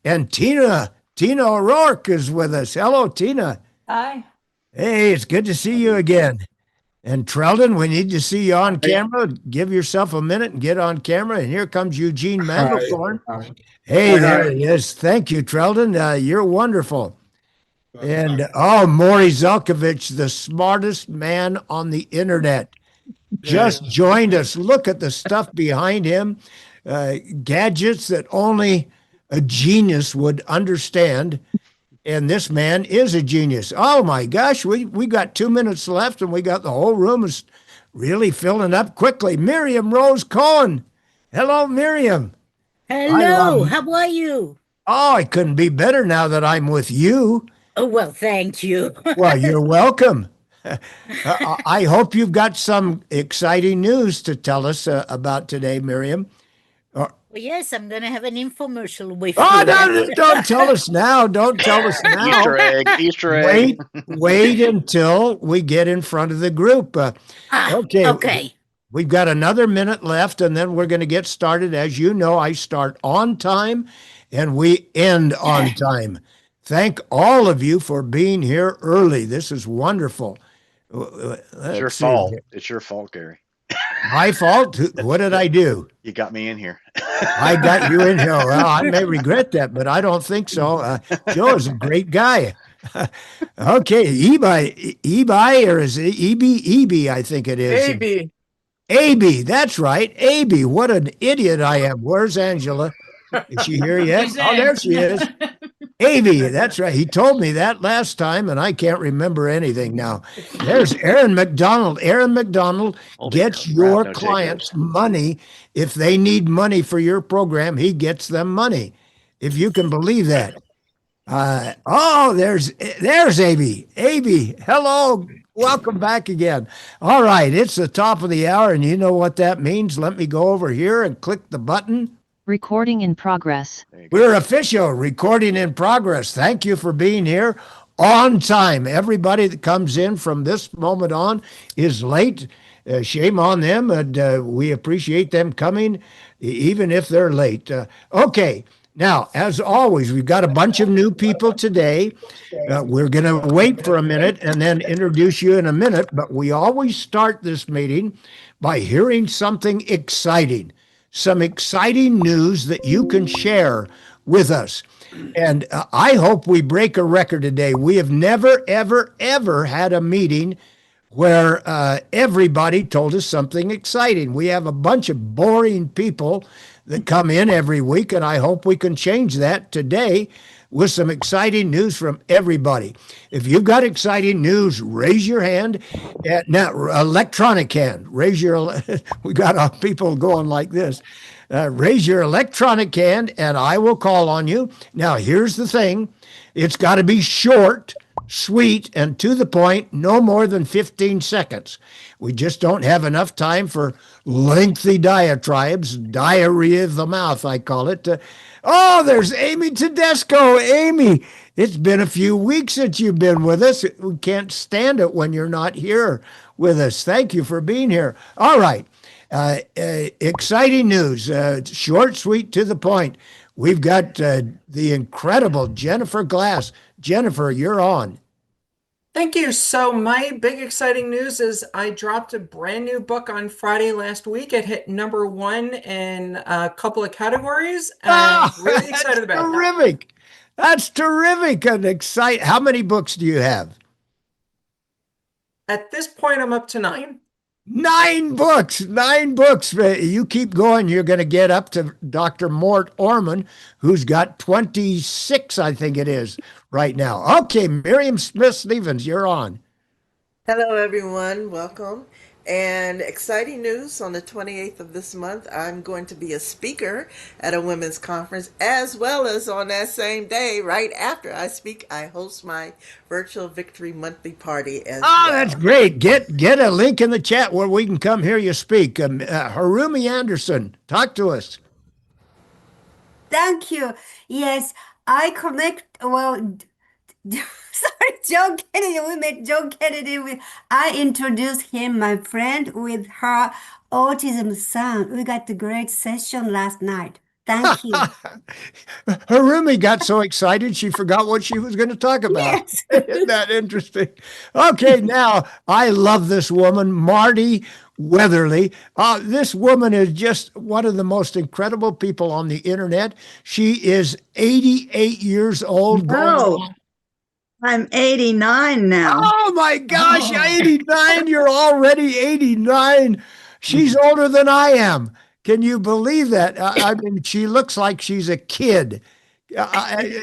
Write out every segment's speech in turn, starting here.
And Tina O'Rourke is with us. Hello, Tina. Hi. Hey, it's good to see you again. And Treldon, we need to see you on Hi. camera. Give yourself a minute and get on camera. And here comes Eugene Hi. Mandelkorn. Hi. Hey, Hi. there Hi. he is. Thank you, Treldon. You're wonderful. Hi. And Maury Zelkovich, the smartest man on the internet, Hey. just joined us. Look at the stuff behind him, gadgets that only a genius would understand. And this man is a genius. Oh my gosh, we got 2 minutes left, and we got the whole room is really filling up quickly. Miriam Rose Cohen. Hello, Miriam. I Hello, love. how are you? Oh, I couldn't be better now that I'm with you. Oh, well, thank you. Well, you're welcome. I hope you've got some exciting news to tell us about today, Miriam. Well, yes, I'm going to have an infomercial with Oh, you. no, don't tell us now. Don't tell us now. Easter egg, Easter egg. Wait until we get in front of the group. Okay. Okay. We've got another minute left, and then we're going to get started. As you know, I start on time and we end on time. Thank all of you for being here early. This is wonderful. It's your fault. It's your fault, Gary. My fault? What did I do? You got me in here. I got you in here. Well, I may regret that, but I don't think so. Joe is a great guy. Okay, Ebi, or is it EB, I think it is. Baby. AB, that's right. AB, what an idiot I am. Where's Angela? Is she here yet? Oh, there she is. AB, that's right. He told me that last time, and I can't remember anything now. There's Aaron McDonald. Aaron McDonald gets your clients money. If they need money for your program, he gets them money. If you can believe that. There's AB. AB, hello. Welcome back again. All right, it's the top of the hour, and you know what that means. Let me go over here and click the button. Recording in progress. We're official. Recording in progress. Thank you for being here on time. Everybody that comes in from this moment on is late. Shame on them, and we appreciate them coming, even if they're late. Okay. Now, as always, we've got a bunch of new people today. We're going to wait for a minute and then introduce you in a minute, but we always start this meeting by hearing something exciting, some exciting news that you can share with us. And I hope we break a record today. We have never, ever, ever had a meeting where everybody told us something exciting. We have a bunch of boring people that come in every week, and I hope we can change that today with some exciting news from everybody. If you've got exciting news, raise your hand. Now, electronic hand. Raise your. We got people going like this. Raise your electronic hand, and I will call on you. Now, here's the thing: it's got to be short, sweet, and to the point, no more than 15 seconds. We just don't have enough time for lengthy diatribes, diarrhea of the mouth, I call it. There's Amy Tedesco. Amy, it's been a few weeks since you've been with us. We can't stand it when you're not here with us. Thank you for being here. All right. Exciting news, short, sweet, to the point. We've got the incredible Jennifer Glass. Jennifer, you're on. Thank you. So my big exciting news is I dropped a brand new book on Friday last week. It hit #1 in a couple of categories. And I'm really excited about that. Terrific. That's terrific and exciting. How many books do you have? At this point, I'm up to 9. 9 books. 9 books. You keep going, you're going to get up to Dr. Mort Orman, who's got 26, I think it is, right now. Okay, Miriam Smith-Stevens, you're on. Hello, everyone. Welcome. And exciting news, on the 28th of this month, I'm going to be a speaker at a women's conference, as well as on that same day, right after I speak, I host my virtual Victory Monthly Party as well. That's great. Get a link in the chat where we can come hear you speak. Harumi Anderson, talk to us. Thank you. Yes, I connect, sorry, Joe Kennedy. We met Joe Kennedy. I introduced him, my friend, with her autism son. We got a great session last night. Thank you. Harumi got so excited she forgot what she was going to talk about. Yes. Isn't that interesting? Okay, now I love this woman, Marty Weatherly. This woman is just one of the most incredible people on the internet. She is 88 years old. No, I'm 89 now. Oh my gosh, 89. You're already 89. She's older than I am. Can you believe that? I mean, she looks like she's a kid.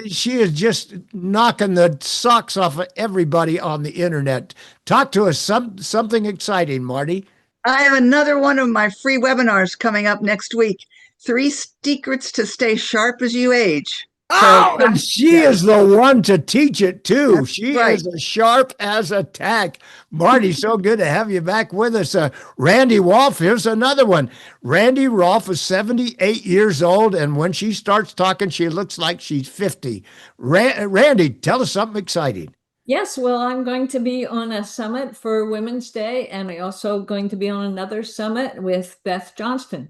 She is just knocking the socks off of everybody on the internet. Talk to us something exciting, Marty. I have another one of my free webinars coming up next week. 3 secrets to stay sharp as you age. Oh, and she is the one to teach it too. That's She right. is as sharp as a tack. Marty, so good to have you back with us. Randy Rolfe, here's another one. Randy Rolfe is 78 years old, and when she starts talking, she looks like she's 50. Randy, tell us something exciting. Yes, well, I'm going to be on a summit for Women's Day, and I'm also going to be on another summit with Beth Johnston.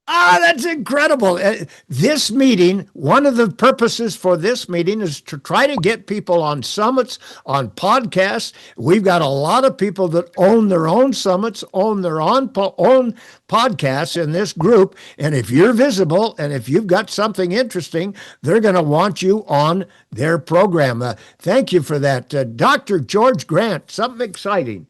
That's incredible. This meeting, one of the purposes for this meeting is to try to get people on summits, on podcasts. We've got a lot of people that own their own summits, own their own podcasts in this group. And if you're visible and if you've got something interesting, they're going to want you on their program. Thank you for that. Dr. George Grant, something exciting.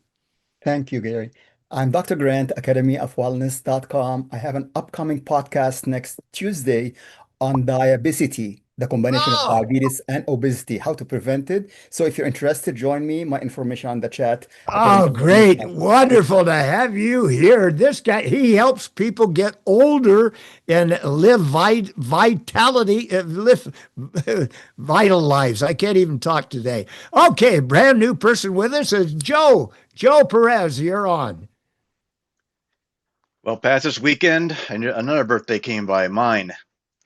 Thank you, Gary. I'm Dr. Grant, academyofwellness.com. I have an upcoming podcast next Tuesday on diabesity, the combination of diabetes and obesity, how to prevent it. So if you're interested, join me. My information on the chat. Oh, great. Wonderful to have you here. This guy, he helps people get older and live vitality, live vital lives. I can't even talk today. Okay, brand new person with us is Joe. Joe Perez, you're on. Well, past this weekend, another birthday came by, mine.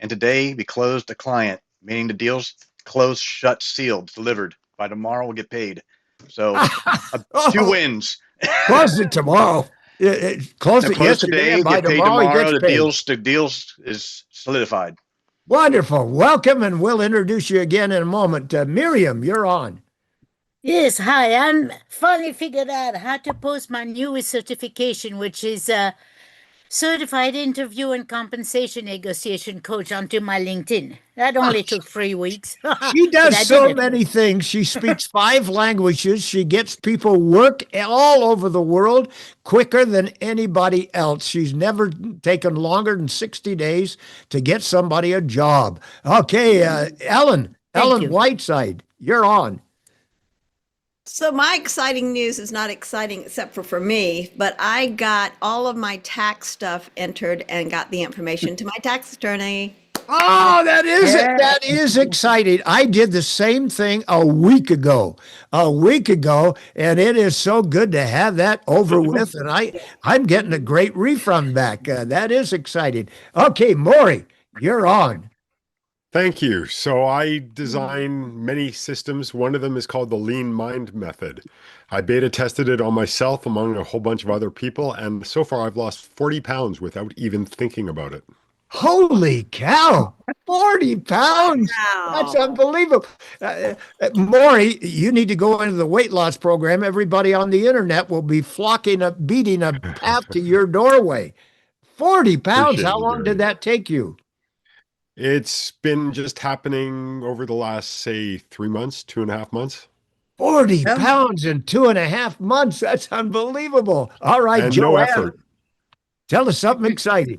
And today we closed a client, meaning the deal's closed, shut, sealed, delivered. By tomorrow, we'll get paid. So 2 wins. Close it tomorrow. Close it yesterday, and by get paid tomorrow, he tomorrow. gets The paid. deals is solidified. Wonderful. Welcome, and we'll introduce you again in a moment. Miriam, you're on. Yes, hi. I'm finally figured out how to post my newest certification, which is Certified Interview and Compensation Negotiation Coach, onto my LinkedIn. That only took 3 weeks. She does But I so did it. many things. She speaks 5 languages. She gets people work all over the world quicker than anybody else. She's never taken longer than 60 days to get somebody a job. Okay, Ellen Thank you. Whiteside, you're on. So my exciting news is not exciting except for me, but I got all of my tax stuff entered and got the information to my tax attorney. Oh, that is exciting. I did the same thing a week ago, and it is so good to have that over with. And I'm getting a great refund back. That is exciting. Okay, Maury, you're on. Thank you. So I design many systems. One of them is called the Lean Mind Method. I beta tested it on myself among a whole bunch of other people, and so far I've lost 40 pounds without even thinking about it. Holy cow, 40 pounds. Wow. That's unbelievable. Maury, you need to go into the weight loss program. Everybody on the internet will be flocking up, beating a path to your doorway. 40 pounds. Appreciate How it, long Gary. did that take you? It's been just happening over the last, say, 3 months, 2.5 months. 40 pounds in 2.5 months. That's unbelievable. All right, And Joanne, no effort. tell us something exciting.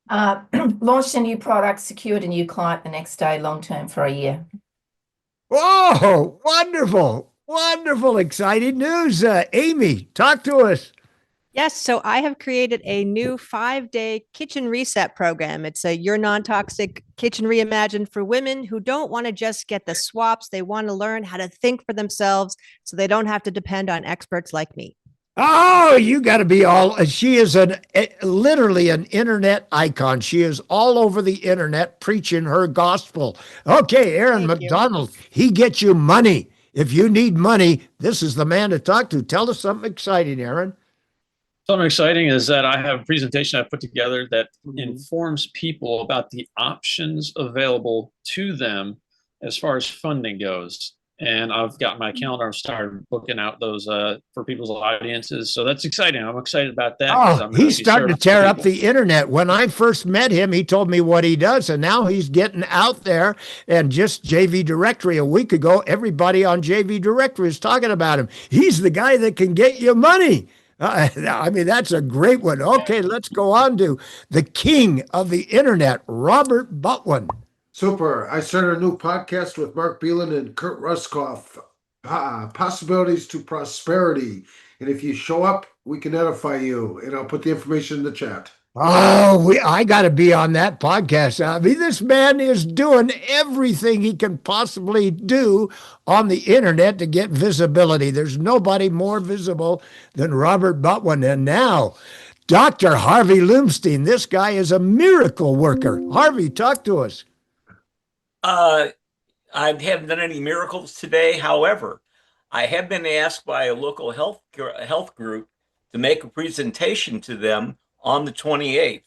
Launched a new product, secured a new client the next day, long-term for a year. Oh, wonderful. Wonderful, exciting news. Amy, talk to us. Yes, so I have created a new 5-day kitchen reset program. It's a Your Non-Toxic Kitchen Reimagined for women who don't want to just get the swaps. They want to learn how to think for themselves so they don't have to depend on experts like me. Oh, you got to be all. She is literally an internet icon. She is all over the internet preaching her gospel. Okay, Aaron McDonald, he gets you money. If you need money, this is the man to talk to. Tell us something exciting, Aaron. Something exciting is that I have a presentation I put together that informs people about the options available to them as far as funding goes. And I've got my calendar. I'm started booking out those for people's audiences. So that's exciting. I'm excited about that because Oh, I'm going to he's be starting to serving tear up people. the internet. When I first met him, he told me what he does, and now he's getting out there. And just JV Directory a week ago, everybody on JV Directory is talking about him. He's the guy that can get you money. I mean, that's a great one. Okay, let's go on to the king of the internet, Robert Butwin. Super. I started a new podcast with Mark Beelan and Kurt Ruskoff, Possibilities to Prosperity. And if you show up, we can edify you. And I'll put the information in the chat. Oh, I got to be on that podcast. I mean, this man is doing everything he can possibly do on the internet to get visibility. There's nobody more visible than Robert Butwin. And now, Dr. Harvey Lumstein. This guy is a miracle worker. Harvey, talk to us. I haven't done any miracles today. However, I have been asked by a local health group to make a presentation to them on the 28th.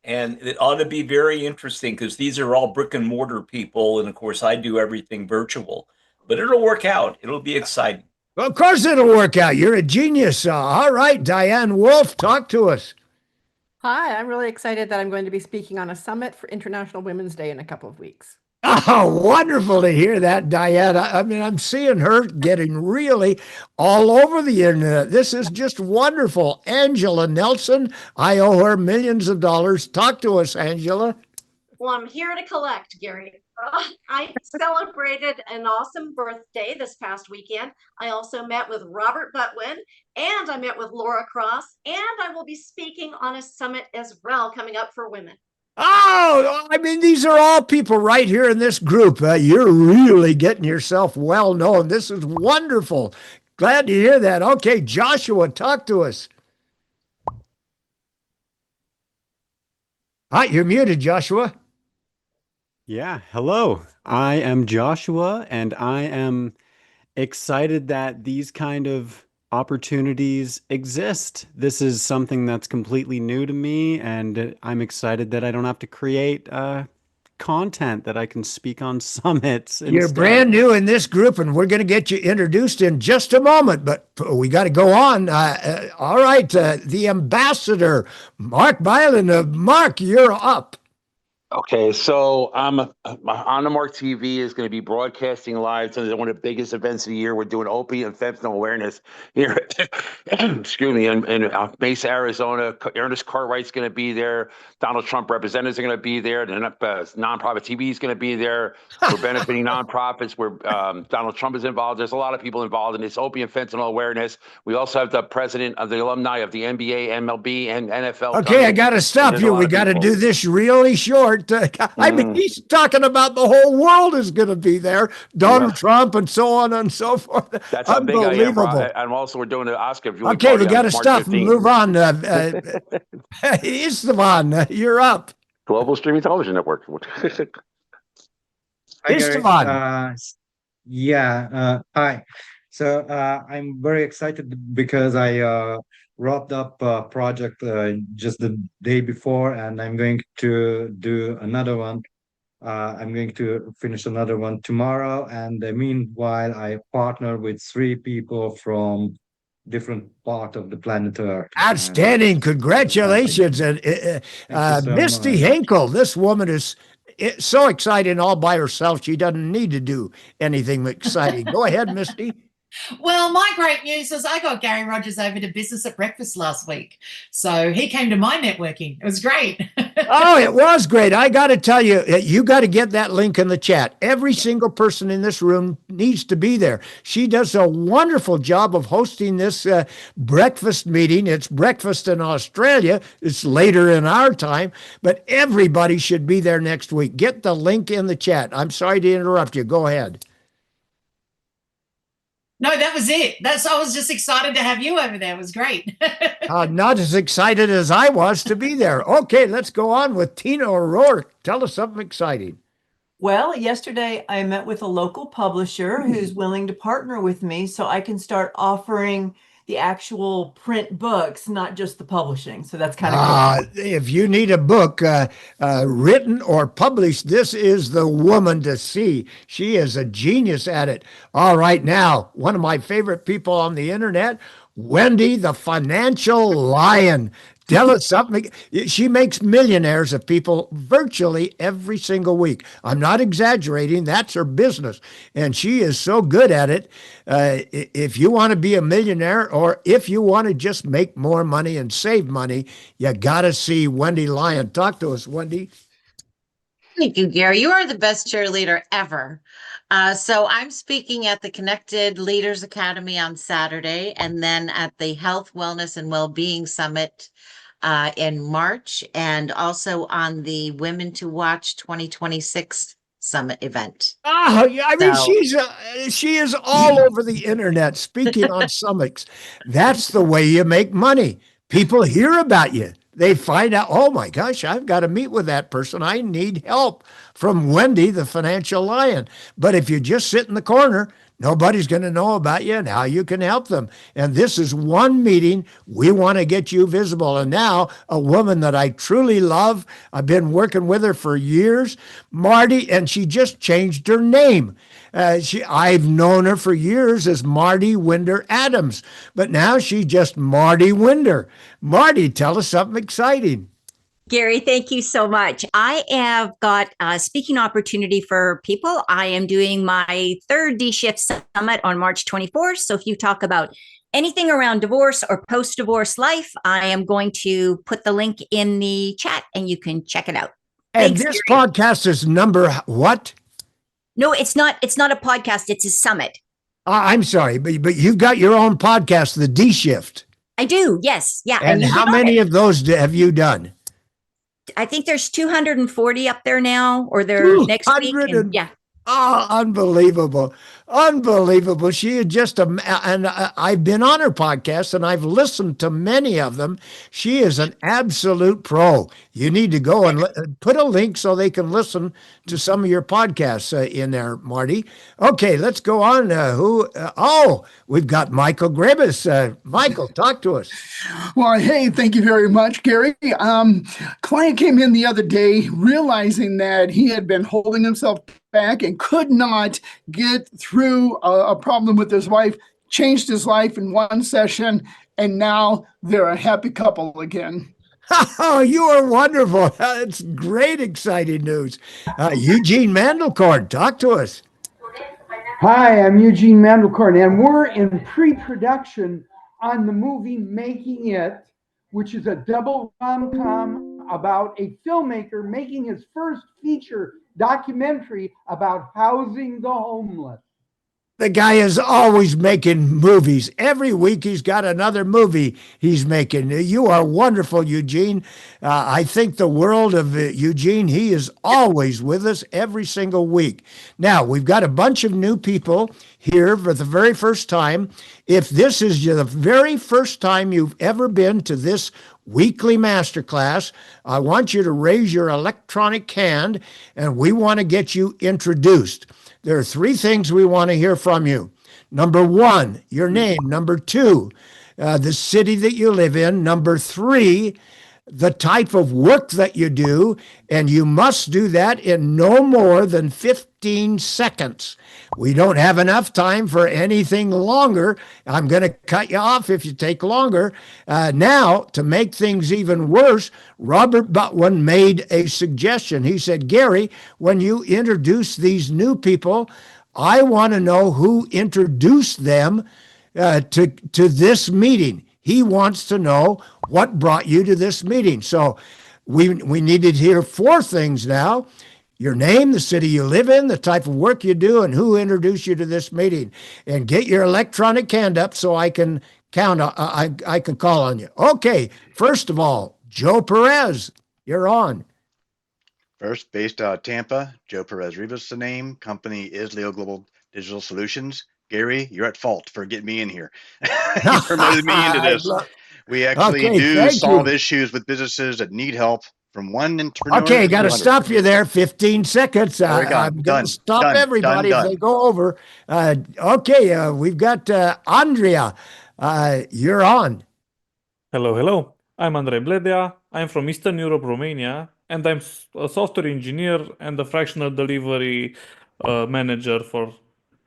And it ought to be very interesting because these are all brick and mortar people. And of course, I do everything virtual, but it'll work out. It'll be exciting. Well, of course it'll work out. You're a genius. All right, Diane Wolf, talk to us. Hi, I'm really excited that I'm going to be speaking on a summit for International Women's Day in a couple of weeks. Oh, wonderful to hear that, Diane. I mean, I'm seeing her getting really all over the internet. This is just wonderful. Angela Nelson, I owe her millions of dollars. Talk to us, Angela. Well, I'm here to collect, Gary. I celebrated an awesome birthday this past weekend. I also met with Robert Butwin, and I met with Laura Cross, and I will be speaking on a summit as well coming up for women. Oh, I mean, these are all people right here in this group. You're really getting yourself well known. This is wonderful. Glad to hear that. Okay, Joshua, talk to us. Hi, you're muted, Joshua. Yeah, hello. I am Joshua, and I am excited that these kind of opportunities exist. This is something that's completely new to me, and I'm excited that I don't have to create content that I can speak on summits You're instead. brand new in this group, and we're going to get you introduced in just a moment, but we got to go on. All right, the ambassador, Mark Byland. Mark, you're up. Okay, so I'm on the Mark TV is going to be broadcasting live to one of the biggest events of the year. We're doing opiate and fentanyl awareness here, excuse me, in Mesa, Arizona. Ernest Cartwright's going to be there. Donald Trump representatives are going to be there. The nonprofit TV is going to be there. We're benefiting nonprofits where Donald Trump is involved. There's a lot of people involved in this opiate and fentanyl awareness. We also have the president of the alumni of the NBA, MLB, and NFL. Okay, I got to stop you. We got to do this really short. I mean, he's talking about the whole world is going to be there. Donald Trump and so on and so forth. That's how big I am. And also, we're doing the Oscar viewing Okay, we party got to on March stop 15th. and move on. Istvan, you're up. Global Streaming Television Network. Hi, Gary. Istvan. Hi. So I'm very excited because I wrapped up a project just the day before, and I'm going to do another one. I'm going to finish another one tomorrow. And meanwhile, I partner with 3 people from different part of the planet Earth. Outstanding. Congratulations. And Misty Hinkle, this woman is so exciting all by herself. She doesn't need to do anything exciting. Go ahead, Misty. Well, my great news is I got Gary Rogers over to Business at Breakfast last week. So he came to my networking. It was great. Oh, it was great. I got to tell you, you got to get that link in the chat. Every single person in this room needs to be there. She does a wonderful job of hosting this breakfast meeting. It's breakfast in Australia. It's later in our time, but everybody should be there next week. Get the link in the chat. I'm sorry to interrupt you. Go ahead. No, that was it. I was just excited to have you over there. It was great. Not as excited as I was to be there. Okay, let's go on with Tina O'Rourke. Tell us something exciting. Well, yesterday I met with a local publisher who's willing to partner with me so I can start offering the the actual print books, not just the publishing. So that's kind of cool. If you need a book written or published, this is the woman to see. She is a genius at it. All right, now, one of my favorite people on the internet, Wendy, the financial lion. Tell us something. She makes millionaires of people virtually every single week. I'm not exaggerating. That's her business. And she is so good at it. If you want to be a millionaire or if you want to just make more money and save money, you got to see Wendy Lyon. Talk to us, Wendy. Thank you, Gary. You are the best cheerleader ever. So I'm speaking at the Connected Leaders Academy on Saturday, and then at the Health, Wellness, and Wellbeing Summit in March, and also on the Women to Watch 2026 Summit event. Oh, yeah, I mean, So- she is all over the internet speaking on summits. That's the way you make money. People hear about you. They find out, oh my gosh, I've got to meet with that person. I need help from Wendy, the financial lion. But if you just sit in the corner, nobody's going to know about you and how you can help them. And this is one meeting. We want to get you visible. And now a woman that I truly love, I've been working with her for years, Marty, and she just changed her name. I've known her for years as Marty Winder Adams, but now she's just Marty Winder. Marty, tell us something exciting. Gary, thank you so much. I have got a speaking opportunity for people. I am doing my third D-Shift Summit on March 24th. So if you talk about anything around divorce or post-divorce life, I am going to put the link in the chat and you can check it out. And Thanks, this Gary. podcast is number what? No, it's not. It's not a podcast. It's a summit. I'm sorry, but you've got your own podcast, The D Shift. I do. Yes. Yeah. And you how got many it. of those have you done? I think there's 240 up there now, or they're next week. And, yeah. Oh, unbelievable. Unbelievable. She is just and I've been on her podcast and I've listened to many of them. She is an absolute pro. You need to go and put a link so they can listen to some of your podcasts in there, Marty. Okay, let's go on. We've got Michael Gribus. Michael, talk to us. Well, hey, thank you very much, Gary. Client came in the other day realizing that he had been holding himself back and could not get through a problem with his wife, changed his life in one session, and now they're a happy couple again. Oh, you are wonderful. It's great, exciting news. Eugene Mandelkorn, talk to us. Hi, I'm Eugene Mandelkorn, and we're in pre-production on the movie Making It, which is a double rom-com about a filmmaker making his first feature documentary about housing the homeless. The guy is always making movies. Every week he's got another movie he's making. You are wonderful, Eugene. I think the world of Eugene. He is always with us every single week. Now, we've got a bunch of new people here for the very first time. If this is the very first time you've ever been to this weekly masterclass, I want you to raise your electronic hand and we want to get you introduced. There are three things we want to hear from you. Number one, your name. Number two, the city that you live in. Number three, the type of work that you do, and you must do that in no more than 15 seconds. We don't have enough time for anything longer. I'm going to cut you off if you take longer. Now, to make things even worse, Robert Butwin made a suggestion. He said, Gary, when you introduce these new people, I want to know who introduced them to this meeting. He wants to know what brought you to this meeting. So we needed to hear four things now. Your name, the city you live in, the type of work you do, and who introduced you to this meeting. And get your electronic hand up so I can count. I can call on you. Okay, first of all, Joe Perez, you're on. First, based out of Tampa, Joe Perez Rivas, the name. Company is Leo Global Digital Solutions. Gary, you're at fault for getting me in here. You promoted me into this. We actually do solve issues with businesses that need help from one entrepreneur. Okay, got to stop you there. 15 seconds. I'm going to stop everybody if they go over. Okay, we've got Andrea. You're on. Hello, hello. I'm Andrei Bledea. I'm from Eastern Europe, Romania, and I'm a software engineer and a fractional delivery manager for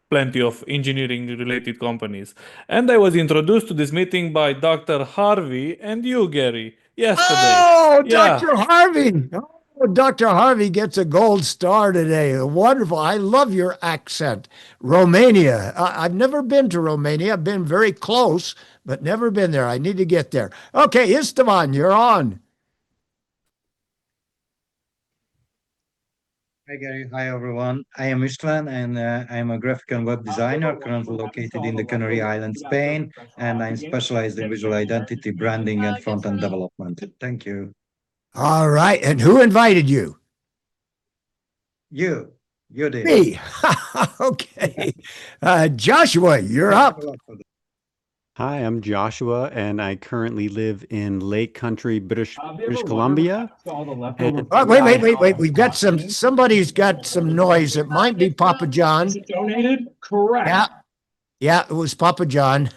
plenty of engineering-related companies. And I was introduced to this meeting by Dr. Harvey and you, Gary, yesterday. Oh, Yeah. Dr. Harvey. Oh, Dr. Harvey gets a gold star today. Wonderful. I love your accent. Romania. I've never been to Romania. I've been very close, but never been there. I need to get there. Okay, Istvan, you're on. Hi Gary, hi everyone. I am Istvan and I'm a graphic and web designer currently located in the Canary Islands, Spain, and I'm specialized in visual identity, branding, and front-end development. Thank you. All right. And who invited you? You did. Me. Okay. Joshua, you're up. Hi, I'm Joshua, and I currently live in Lake Country, British Columbia. And Oh, wait. We've got somebody's got some noise. It might be Papa John. Donated? Correct. Yeah, it was Papa John.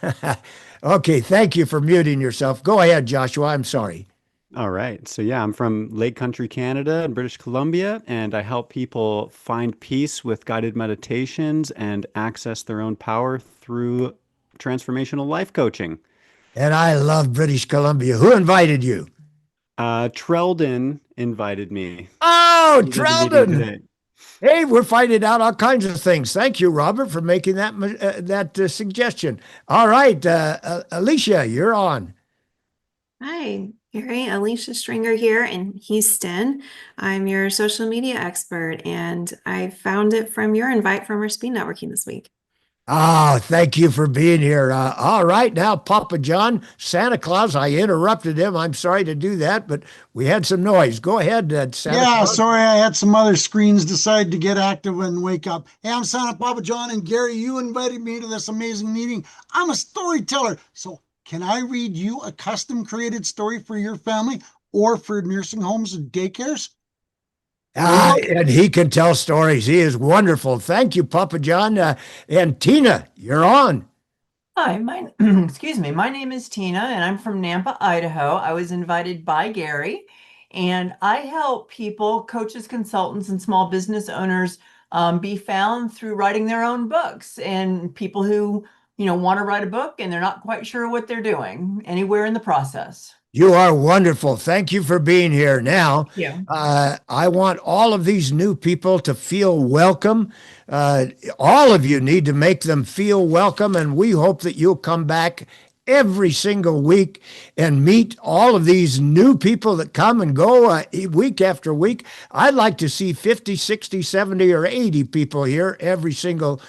Okay, thank you for muting yourself. Go ahead, Joshua. I'm sorry. All right. So, yeah, I'm from Lake Country, Canada, in British Columbia, and I help people find peace with guided meditations and access their own power through transformational life coaching. And I love British Columbia. Who invited you? Treldon invited me. Oh, He's at the meeting Treldon. today. Hey, we're finding out all kinds of things. Thank you, Robert, for making that suggestion. All right, Alicia, you're on. Hi, Gary. Alicia Stringer here in Houston. I'm your social media expert, and I found it from your invite from our speed networking this week. Oh, thank you for being here. All right, now, Papa John, Santa Claus, I interrupted him. I'm sorry to do that, but we had some noise. Go ahead, Santa Claus. Sorry, I had some other screens decide to get active and wake up. Hey, I'm Santa Papa John, and Gary, you invited me to this amazing meeting. I'm a storyteller, so can I read you a custom-created story for your family or for nursing homes and daycares? And he can tell stories. He is wonderful. Thank you, Papa John. And Tina, you're on. Hi, excuse me. My name is Tina, and I'm from Nampa, Idaho. I was invited by Gary, and I help people, coaches, consultants, and small business owners be found through writing their own books, and people who want to write a book and they're not quite sure what they're doing anywhere in the process. You are wonderful. Thank you for being here. Now, Yeah. I want all of these new people to feel welcome. All of you need to make them feel welcome, and we hope that you'll come back every single week and meet all of these new people that come and go week after week. I'd like to see 50, 60, 70, or 80 people here every single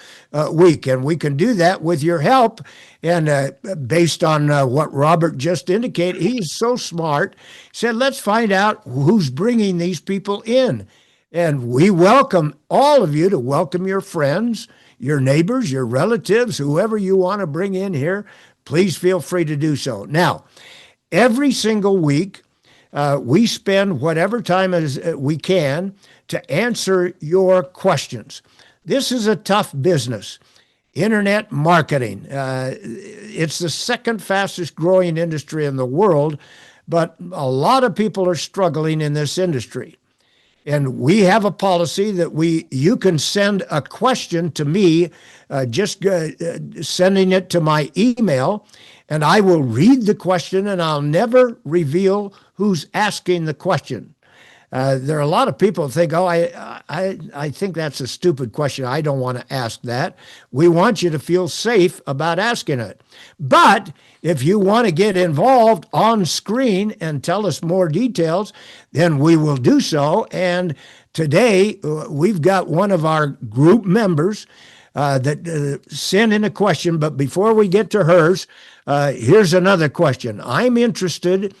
week, and we can do that with your help. And based on what Robert just indicated, he's so smart. He said, let's find out who's bringing these people in. And we welcome all of you to welcome your friends, your neighbors, your relatives, whoever you want to bring in here. Please feel free to do so. Now, every single week, we spend whatever time as we can to answer your questions. This is a tough business. Internet marketing. It's the second fastest growing industry in the world, but a lot of people are struggling in this industry. And we have a policy that you can send a question to me, just sending it to my email, and I will read the question, and I'll never reveal who's asking the question. There are a lot of people who think, I think that's a stupid question. I don't want to ask that. We want you to feel safe about asking it. But if you want to get involved on screen and tell us more details, then we will do so. And today, we've got one of our group members that sent in a question. But before we get to hers, here's another question. I'm interested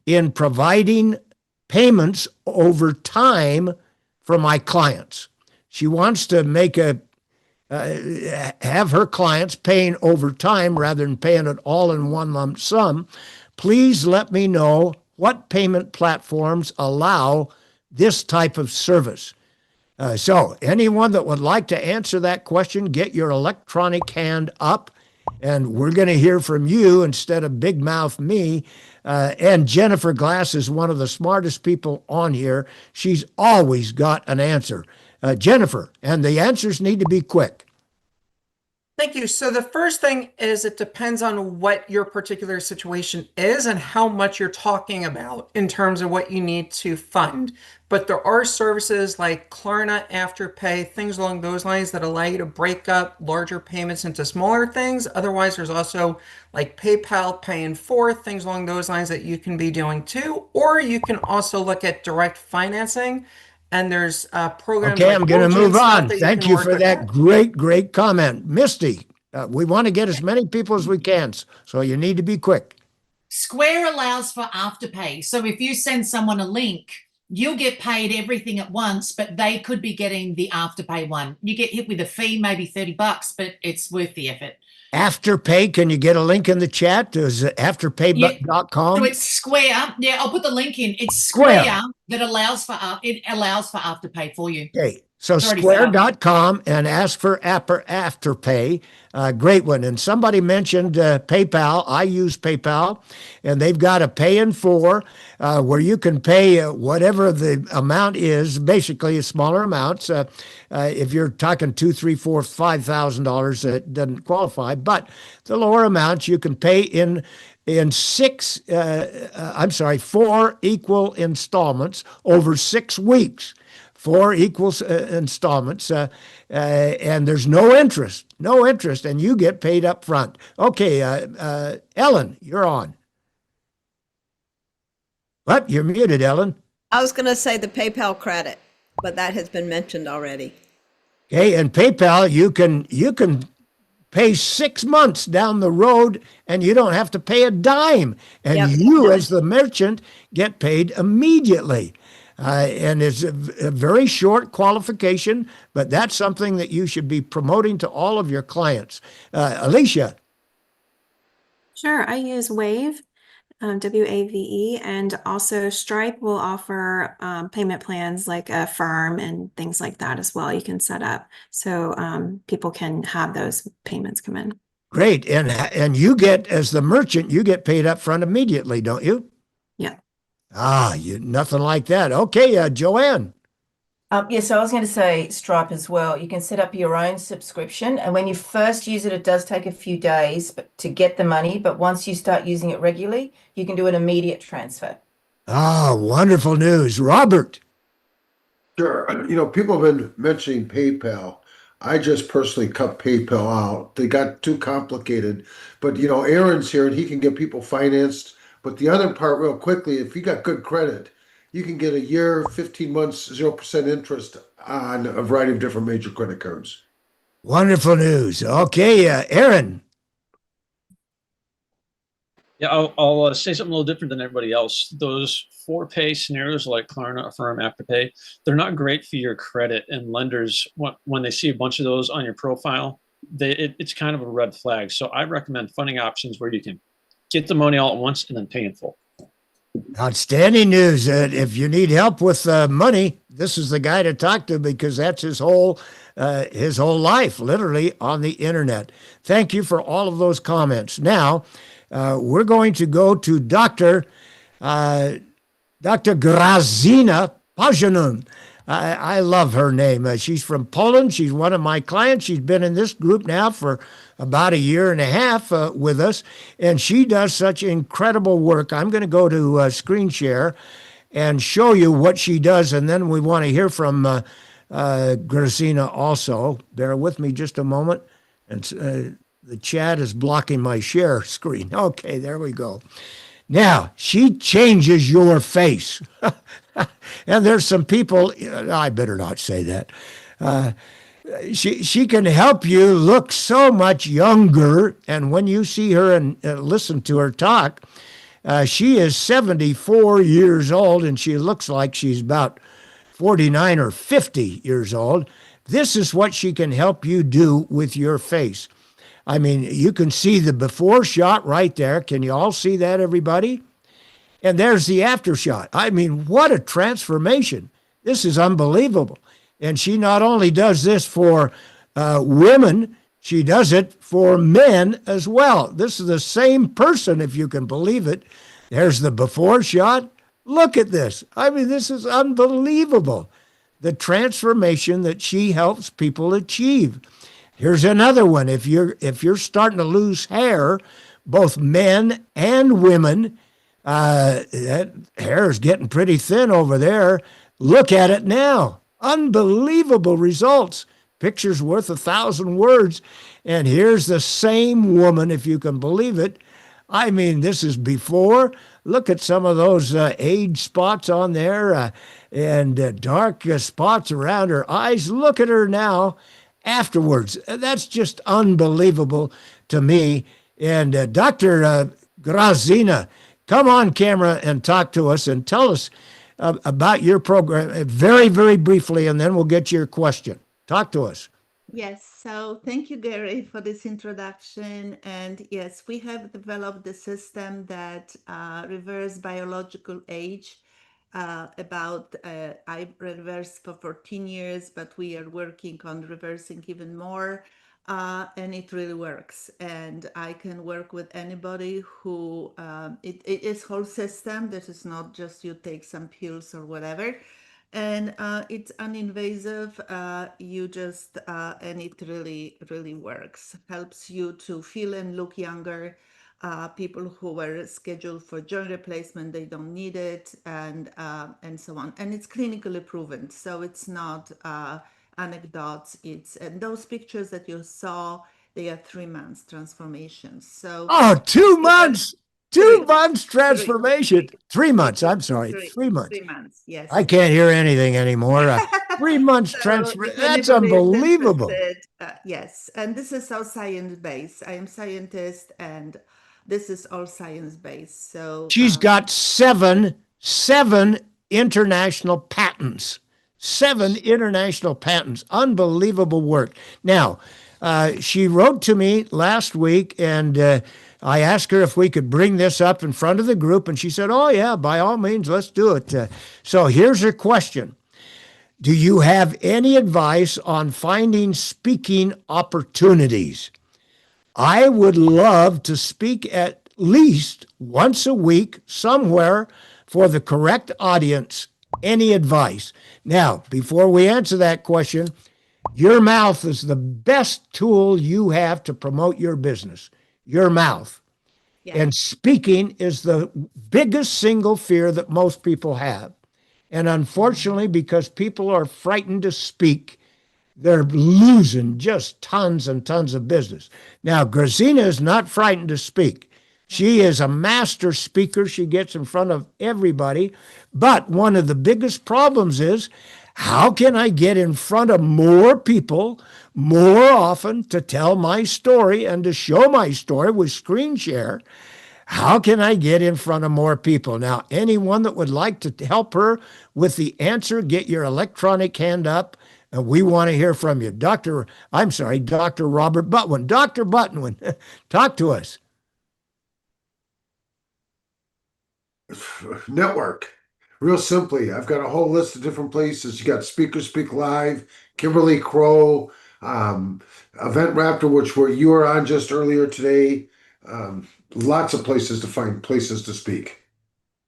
in providing payments over time for my clients. She wants to make have her clients paying over time rather than paying it all in one lump sum. Please let me know what payment platforms allow this type of service. So anyone that would like to answer that question, get your electronic hand up And we're going to hear from you instead of big mouth me. And Jennifer Glass is one of the smartest people on here. She's always got an answer. Jennifer, and the answers need to be quick. Thank you. So the first thing is it depends on what your particular situation is and how much you're talking about in terms of what you need to fund. But there are services like Klarna, Afterpay, things along those lines that allow you to break up larger payments into smaller things. Otherwise, there's also like PayPal, Pay in 4, things along those lines that you can be doing too. Or you can also look at direct financing. And there's programs Okay, like I'm going to Origin move stuff on. that Thank can you work for with that great comment. Misty, we want to get as many people as we can, so you need to be quick. Square allows for afterpay. So if you send someone a link, you'll get paid everything at once, but they could be getting the afterpay one. You get hit with a fee, maybe $30, but it's worth the effort. Afterpay, can you get a link in the chat? Is it afterpay.com? So it's Square. Yeah, I'll put the link in. It's Square. Square that allows for afterpay for you. Okay, so It's already set up. square.com and ask for Afterpay. Great one. And somebody mentioned PayPal. I use PayPal, and they've got a Pay in 4 where you can pay whatever the amount is, basically smaller amounts. If you're talking $2,000, $3,000, $4,000, it doesn't qualify. But the lower amounts you can pay in 4 equal installments over 6 weeks. 4 equal installments, and there's no interest, and you get paid up front. Okay, Ellen, you're on. What? You're muted, Ellen. I was going to say the PayPal credit, but that has been mentioned already. Okay, and PayPal, you can pay 6 months down the road, and you don't have to pay a dime, and you, as the merchant, get paid immediately. And it's a very short qualification, but that's something that you should be promoting to all of your clients. Alicia. Sure, I use Wave, WAVE, and also Stripe will offer payment plans like Affirm and things like that as well. You can set up so people can have those payments come in. Great, and you get, as the merchant, you get paid up front immediately, don't you? Yeah. Nothing like that. Okay, Joanne. Yes, so I was going to say Stripe as well. You can set up your own subscription, and when you first use it, it does take a few days to get the money, but once you start using it regularly, you can do an immediate transfer. Wonderful news. Robert. Sure. People have been mentioning PayPal. I just personally cut PayPal out. They got too complicated. But, Aaron's here and he can get people financed. But the other part, real quickly, if you got good credit, you can get a year, 15 months, 0% interest on a variety of different major credit cards. Wonderful news. Okay, Aaron. Yeah, I'll say something a little different than everybody else. Those 4-pay scenarios like Klarna, Affirm, Afterpay, they're not great for your credit. And lenders, when they see a bunch of those on your profile, it's kind of a red flag. So I recommend funding options where you can get the money all at once and then pay in full. Outstanding news. If you need help with money, this is the guy to talk to because that's his whole life, literally on the internet. Thank you for all of those comments. Now, we're going to go to Dr. Grazina Pajanun. I love her name. She's from Poland. She's one of my clients. She's been in this group now for about 1.5 years with us, and she does such incredible work. I'm going to go to screen share and show you what she does, and then we want to hear from Grazina also. Bear with me just a moment. And the chat is blocking my share screen. Okay, there we go. Now, she changes your face. And there's some people, I better not say that. She can help you look so much younger. And when you see her and listen to her talk, she is 74 years old and she looks like she's about 49 or 50 years old. This is what she can help you do with your face. I mean, you can see the before shot right there. Can you all see that, everybody? And there's the after shot. I mean, what a transformation. This is unbelievable. And she not only does this for women, she does it for men as well. This is the same person, if you can believe it. There's the before shot. Look at this. I mean, this is unbelievable. The transformation that she helps people achieve. Here's another one. If you're starting to lose hair, both men and women, that hair is getting pretty thin over there. Look at it now. Unbelievable results. Picture's worth 1,000 words. And here's the same woman, if you can believe it. I mean, this is before. Look at some of those age spots on there and dark spots around her eyes. Look at her now afterwards. That's just unbelievable to me. And Dr. Grazina, come on camera and talk to us and tell us about your program very, very briefly, and then we'll get your question. Talk to us. Yes, so thank you, Gary, for this introduction. And yes, we have developed a system that reverse biological age. I reversed for 14 years, but we are working on reversing even more. And it really works. And I can work with anybody who, it is whole system. This is not just you take some pills or whatever. And it's uninvasive. You just, and it really, really works. Helps you to feel and look younger. People who were scheduled for joint replacement, they don't need it, and so on. And it's clinically proven, so it's not anecdotes. And those pictures that you saw, they are 3 months transformations. So 2 months. 2 months transformation. 3 months. I'm sorry. 3 months. 3 months. Yes. I can't hear anything anymore. 3 months transformation. That's unbelievable. Yes. And this is all science-based. I am scientist, and this is all science-based. So she's got seven international patents. 7 international patents. Unbelievable work. Now, she wrote to me last week, and I asked her if we could bring this up in front of the group, and she said, oh, yeah, by all means, let's do it. So here's her question. Do you have any advice on finding speaking opportunities? I would love to speak at least once a week somewhere for the correct audience. Any advice? Now, before we answer that question, your mouth is the best tool you have to promote your business. Your mouth. Yeah. And speaking is the biggest single fear that most people have. And unfortunately, because people are frightened to speak, they're losing just tons and tons of business. Now, Grazina is not frightened to speak. She is a master speaker. She gets in front of everybody. But one of the biggest problems is, how can I get in front of more people more often to tell my story and to show my story with screen share? How can I get in front of more people? Now, anyone that would like to help her with the answer, get your electronic hand up. And we want to hear from you. Dr. Robert Butwin. Dr. Butwin, talk to us. Network. Real simply, I've got a whole list of different places. You got Speakers Speak Live, Kimberly Crow, Event Raptor, which were you were on just earlier today. Lots of places to find places to speak.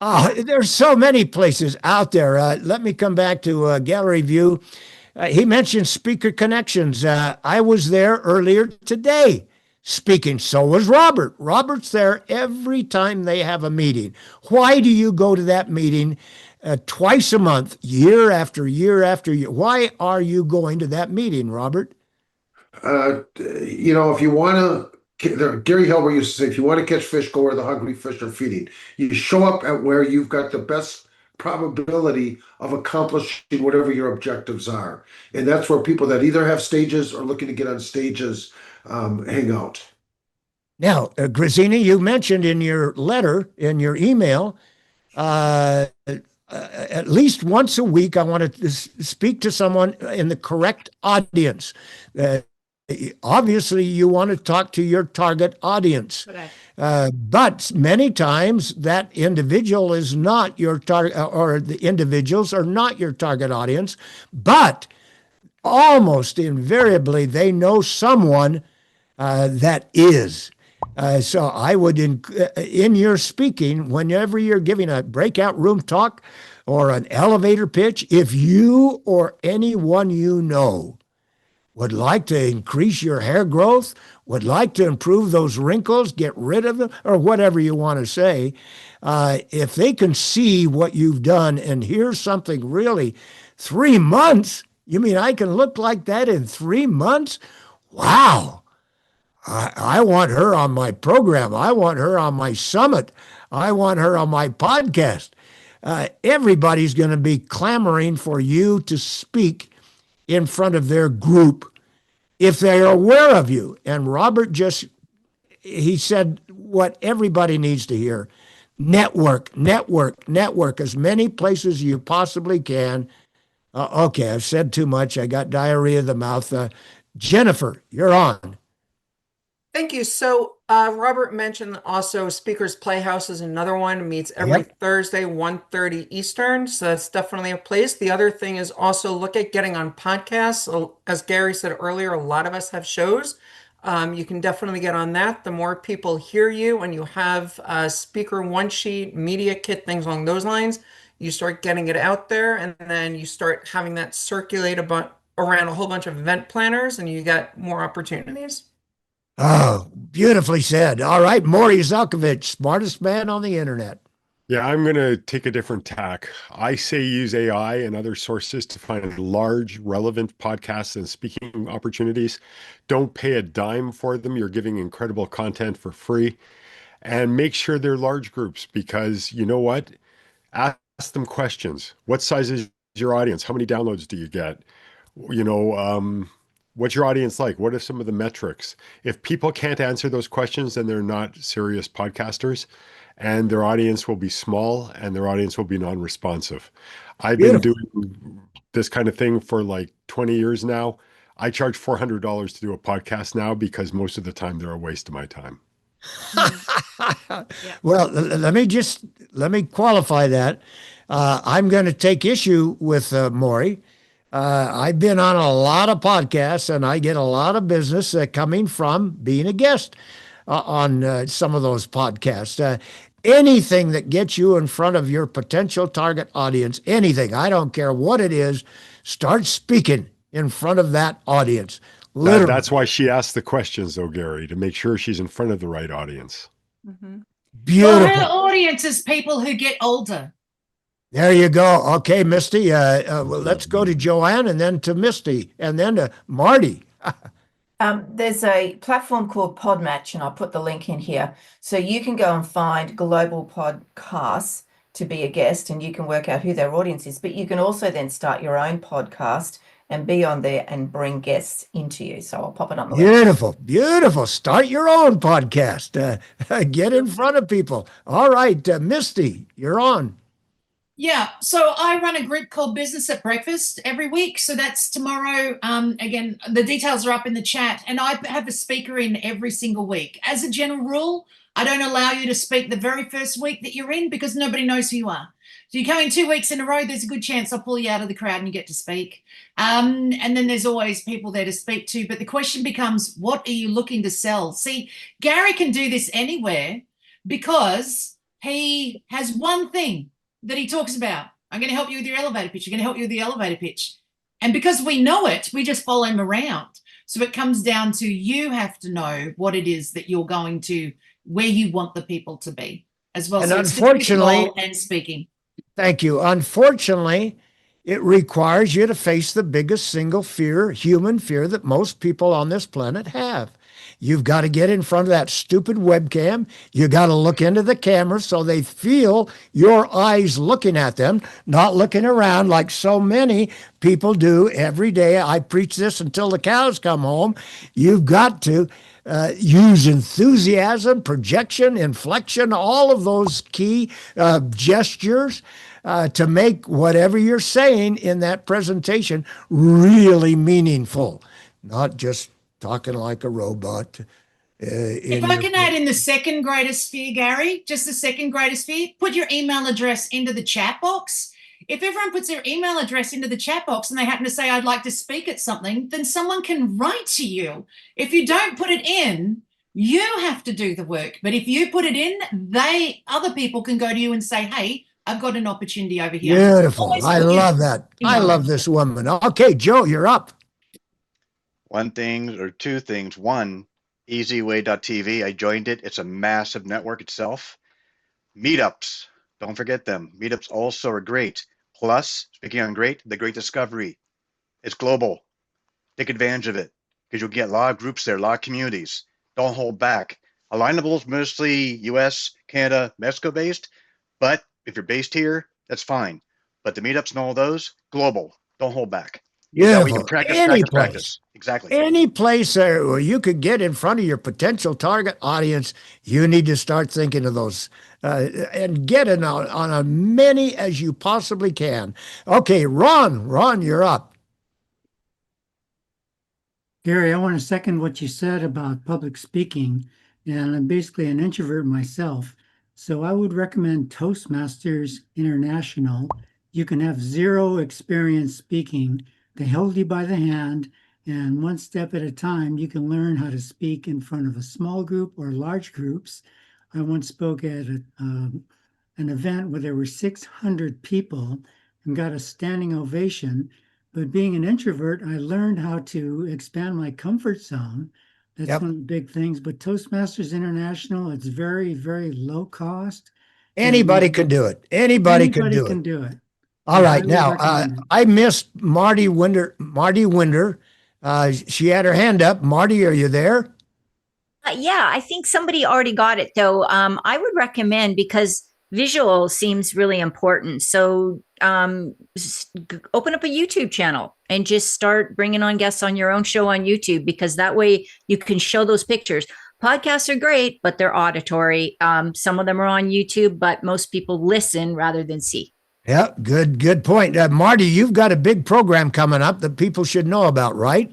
Oh, there's so many places out there. Let me come back to Gallery View. He mentioned Speaker Connections. I was there earlier today speaking. So was Robert. Robert's there every time they have a meeting. Why do you go to that meeting twice a month, year after year after year? Why are you going to that meeting, Robert? If you want to, Gary Hilbert used to say, if you want to catch fish, go where the hungry fish are feeding. You show up at where you've got the best probability of accomplishing whatever your objectives are. And that's where people that either have stages or looking to get on stages hang out. Now, Grazina, you mentioned in your letter, in your email, at least once a week, I want to speak to someone in the correct audience. Obviously, you want to talk to your target audience. But many times that individual is not your target, or the individuals are not your target audience, but almost invariably they know someone that is. So I would, in your speaking, whenever you're giving a breakout room talk or an elevator pitch, if you or anyone you know would like to increase your hair growth, would like to improve those wrinkles, get rid of them, or whatever you want to say, if they can see what you've done and hear something really, 3 months? You mean I can look like that in 3 months? Wow. I want her on my program. I want her on my summit. I want her on my podcast. Everybody's going to be clamoring for you to speak in front of their group if they are aware of you. And Robert he said what everybody needs to hear. Network, network, network, as many places as you possibly can. Okay, I've said too much. I got diarrhea of the mouth. Jennifer, you're on. Thank you. So Robert mentioned also Speakers Playhouse is another one. Meets every Thursday, 1:30 Eastern. So that's definitely a place. The other thing is also look at getting on podcasts. So, as Gary said earlier, a lot of us have shows. You can definitely get on that. The more people hear you and you have a speaker one sheet, media kit, things along those lines, you start getting it out there, and then you start having that circulate around a whole bunch of event planners, and you get more opportunities. Oh, beautifully said. All right, Maury Zalkovich, smartest man on the internet. Yeah, I'm going to take a different tack. I say use AI and other sources to find large, relevant podcasts and speaking opportunities. Don't pay a dime for them. You're giving incredible content for free. And make sure they're large groups, because you know what? Ask them questions. What size is your audience? How many downloads do you get? You know, what's your audience like? What are some of the metrics? If people can't answer those questions, then they're not serious podcasters, and their audience will be small and their audience will be non-responsive. I've been doing this kind of thing for like 20 years now. I charge $400 to do a podcast now because most of the time they're a waste of my time. Well, let me qualify that. I'm going to take issue with Maury. I've been on a lot of podcasts, and I get a lot of business coming from being a guest on some of those podcasts. Anything that gets you in front of your potential target audience, anything, I don't care what it is, start speaking in front of that audience. Literally. That's why she asked the questions, though, Gary, to make sure she's in front of the right audience. Beautiful. Well, her audience is people who get older. There you go. Okay, Misty. Well, let's go to Joanne, and then to Misty, and then to Marty. There's a platform called Podmatch, and I'll put the link in here. So you can go and find global podcasts to be a guest, and you can work out who their audience is. But you can also then start your own podcast and be on there and bring guests into you. So I'll pop it on the link. Beautiful, beautiful. Start your own podcast. Get in front of people. All right, Misty, you're on. Yeah, so I run a group called Business at Breakfast every week. So that's tomorrow. Again, the details are up in the chat. And I have a speaker in every single week. As a general rule, I don't allow you to speak the very first week that you're in because nobody knows who you are. So you come in 2 weeks in a row, there's a good chance I'll pull you out of the crowd and you get to speak. And then there's always people there to speak to. But the question becomes, what are you looking to sell? See, Gary can do this anywhere because he has one thing that he talks about. I'm going to help you with your elevator pitch. I'm going to help you with the elevator pitch. And because we know it, we just follow him around. So it comes down to you have to know what it is that you're going to, where you want the people to be as well. And so unfortunately, and speaking. Thank you. Unfortunately, it requires you to face the biggest single fear, human fear, that most people on this planet have. You've got to get in front of that stupid webcam. You got to look into the camera so they feel your eyes looking at them, not looking around like so many people do every day. I preach this until the cows come home. You've got to use enthusiasm, projection, inflection, all of those key gestures to make whatever you're saying in that presentation really meaningful, not just talking like a robot. If I can add in the second greatest fear, Gary, just the second greatest fear, put your email address into the chat box. if everyone puts their email address into the chat box and they happen to say, I'd like to speak at something, then someone can write to you. If you don't put it in, you have to do the work. But if you put it in, other people can go to you and say, hey, I've got an opportunity over here. Beautiful. Always I put your love that. I email. love this woman. Okay, Joe, you're up. One thing or two things. One, easyway.tv. I joined it. It's a massive network itself. Meetups. Don't forget them. Meetups also are great. Plus, speaking on great, the Great Discovery. It's global. Take advantage of it because you'll get a lot of groups there, a lot of communities. Don't hold back. Alignable is mostly US, Canada, Mexico based, but if you're based here, that's fine. But the meetups and all those, global. Don't hold back. That way you Beautiful. can practice, Any practice, place. practice. Exactly. Any place where you could get in front of your potential target audience, you need to start thinking of those and get in on as many as you possibly can. Okay, Ron, you're up. Gary, I want to second what you said about public speaking, and I'm basically an introvert myself. So I would recommend Toastmasters International. You can have zero experience speaking. They hold you by the hand, and one step at a time, you can learn how to speak in front of a small group or large groups. I once spoke at an event where there were 600 people and got a standing ovation. But being an introvert, I learned how to expand my comfort zone. That's one of the big things. But Toastmasters International, it's very, very low cost. Anybody can do it. Anybody can do it. All right. highly Now, recommend it. I missed Marty Winder. She had her hand up. Marty, are you there? Yeah, I think somebody already got it though. I would recommend, because visual seems really important. So open up a YouTube channel and just start bringing on guests on your own show on YouTube, because that way you can show those pictures. Podcasts are great, but they're auditory. Some of them are on YouTube, but most people listen rather than see. Yeah, good point. Marty, you've got a big program coming up that people should know about, right?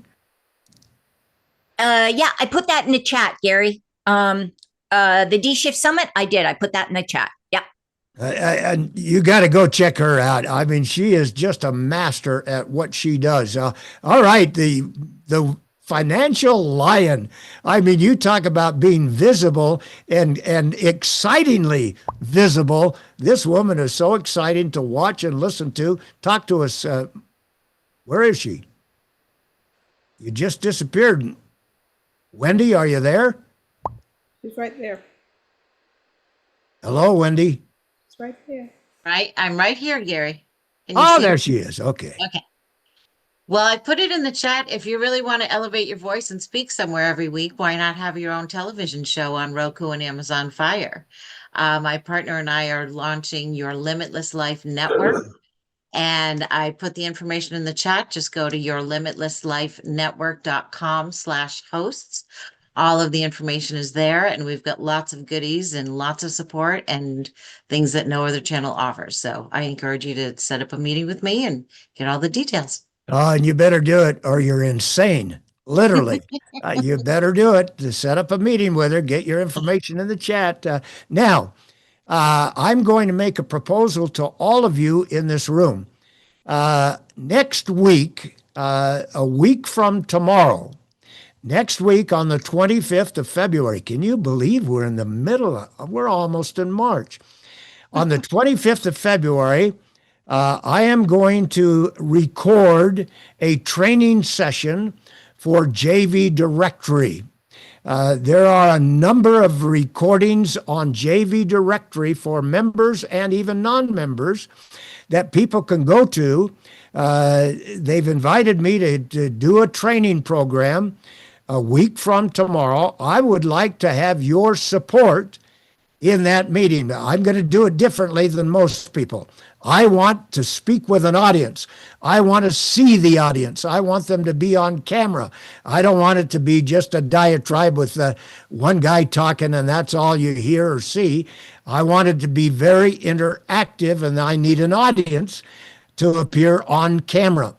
Yeah, I put that in the chat, Gary. The D-Shift Summit, I did. I put that in the chat. Yeah. And you got to go check her out. I mean, she is just a master at what she does. All right, the financial lion. I mean, you talk about being visible and excitingly visible. This woman is so exciting to watch and listen to. Talk to us. Where is she? You just disappeared. Wendy, are you there? She's right there. Hello, Wendy. It's right there. Right, I'm right here, Gary. Can you Oh, see there me? she is. Okay. Okay. Well, I put it in the chat. If you really want to elevate your voice and speak somewhere every week, why not have your own television show on Roku and Amazon Fire? My partner and I are launching Your Limitless Life Network. And I put the information in the chat. Just go to yourlimitlesslifenetwork.com/hosts. All of the information is there, and we've got lots of goodies and lots of support and things that no other channel offers. So I encourage you to set up a meeting with me and get all the details. Oh, and you better do it or you're insane. Literally. You better do it to set up a meeting with her, get your information in the chat. Now, I'm going to make a proposal to all of you in this room. Next week, a week from tomorrow, next week on the 25th of February, can you believe we're in the middle we're almost in March. On the 25th of February, I am going to record a training session for JV Directory. There are a number of recordings on JV Directory for members and even non-members that people can go to. They've invited me to do a training program a week from tomorrow. I would like to have your support in that meeting. I'm going to do it differently than most people. I want to speak with an audience. I want to see the audience. I want them to be on camera. I don't want it to be just a diatribe with one guy talking and that's all you hear or see. I want it to be very interactive, and I need an audience to appear on camera.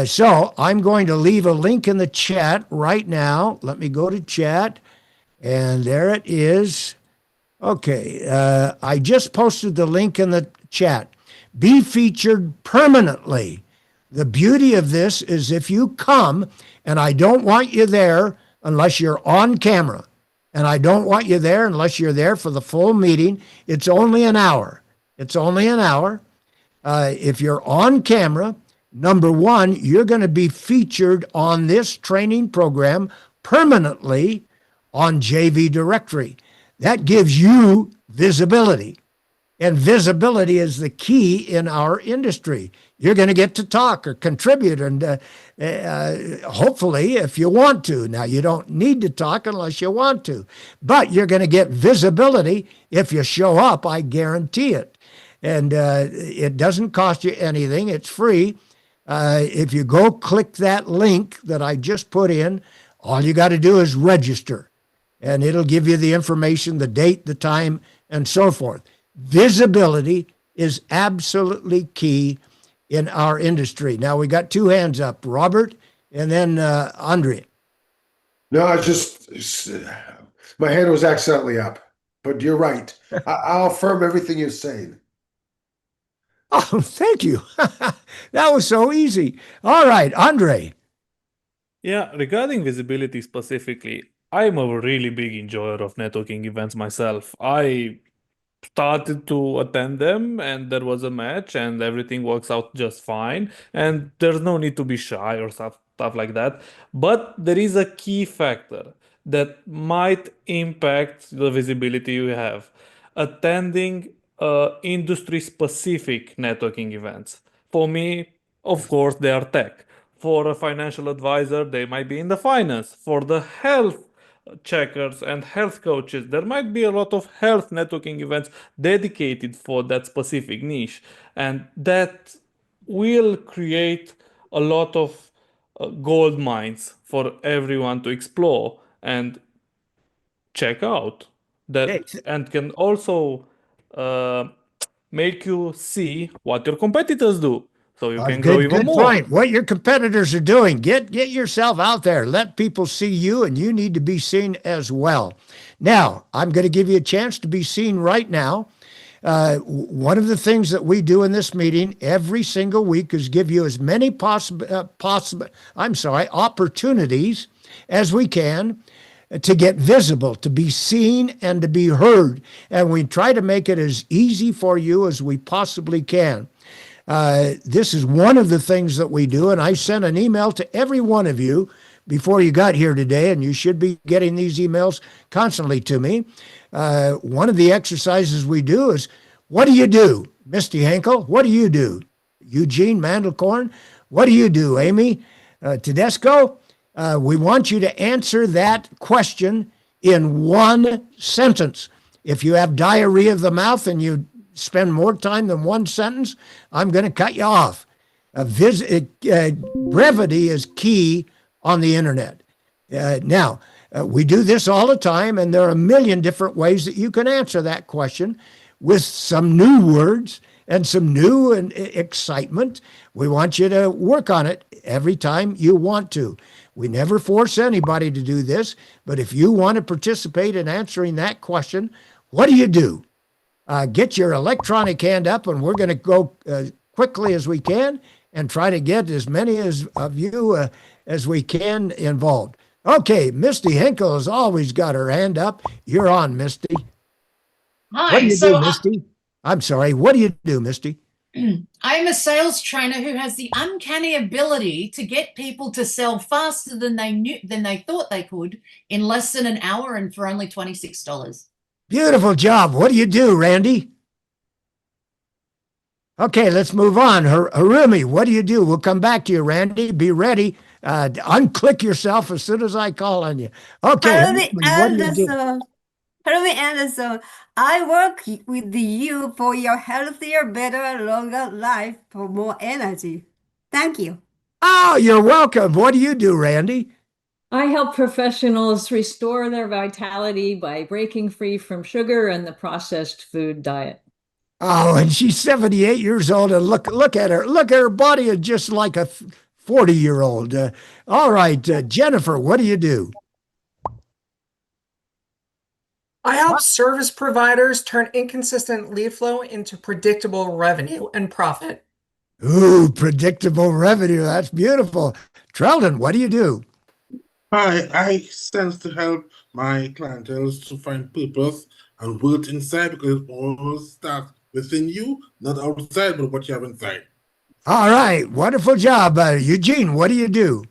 So I'm going to leave a link in the chat right now. Let me go to chat, and there it is. Okay, I just posted the link in the chat. be featured permanently. The beauty of this is if you come, and I don't want you there unless you're on camera, and I don't want you there unless you're there for the full meeting. It's only an hour. It's only an hour. If you're on camera, number one, you're going to be featured on this training program permanently on JV Directory. That gives you visibility. And visibility is the key in our industry. You're going to get to talk or contribute, and hopefully, if you want to. Now, you don't need to talk unless you want to, but you're going to get visibility if you show up, I guarantee it. And it doesn't cost you anything. It's free. If you go click that link that I just put in, all you got to do is register, and it'll give you the information, the date, the time, and so forth. Visibility is absolutely key in our industry. Now, we got two hands up, Robert and then Andrea. No, I just, my hand was accidentally up, but you're right. I'll affirm everything you're saying. Oh, thank you. That was so easy. All right, Andre. Yeah, regarding visibility specifically, I'm a really big enjoyer of networking events myself. I started to attend them and there was a match and everything works out just fine and there's no need to be shy or stuff like that. But there is a key factor that might impact the visibility you have. Attending industry specific networking events. For me, of course, they are tech. For a financial advisor, they might be in the finance. For the health checkers and health coaches, there might be a lot of health networking events dedicated for that specific niche, and that will create a lot of gold mines for everyone to explore and check out that, and can also make you see what your competitors do, so you can grow even Good more. point. What your competitors are doing. Get yourself out there. Let people see you, and you need to be seen as well. Now, I'm going to give you a chance to be seen right now. One of the things that we do in this meeting every single week is give you as many opportunities as we can to get visible, to be seen, and to be heard. And we try to make it as easy for you as we possibly can. This is one of the things that we do, and I sent an email to every one of you before you got here today, and you should be getting these emails constantly to me. One of the exercises we do is, what do you do? Misty Henkel, what do you do? Eugene Mandelkorn, what do you do? Amy Tedesco, we want you to answer that question in one sentence. If you have diarrhea of the mouth and you spend more time than one sentence, I'm going to cut you off. Brevity is key on the internet. Now, we do this all the time, and there are a million different ways that you can answer that question with some new words and some new excitement. We want you to work on it every time you want to. We never force anybody to do this, but if you want to participate in answering that question, what do you do? Get your electronic hand up, and we're going to go quickly as we can and try to get as many of you as we can involved. Okay, Misty Henkel has always got her hand up. You're on, Misty. Hi. What do you do, Misty? I'm sorry. What do you do, Misty? I'm a sales trainer who has the uncanny ability to get people to sell faster than they thought they could in less than an hour and for only $26. Beautiful job. What do you do, Randy? Okay, let's move on. Harumi, what do you do? We'll come back to you, Randy. Be ready. Unclick yourself as soon as I call on you. Okay, Harumi Harumi, what do you do? Anderson. Harumi Anderson, I work with you for your healthier, better, longer life for more energy. Thank you. Oh, you're welcome. What do you do, Randy? I help professionals restore their vitality by breaking free from sugar and the processed food diet. Oh, and she's 78 years old, and look at her. Look at her body is just like a 40-year-old. All right, Jennifer, what do you do? I help service providers turn inconsistent lead flow into predictable revenue and profit. Ooh, predictable revenue. That's beautiful. Treldon, what do you do? Hi, I sense to help my clientele to find purpose and work inside because it all starts within you, not outside, but what you have inside. All right. Wonderful job. Eugene, what do you do?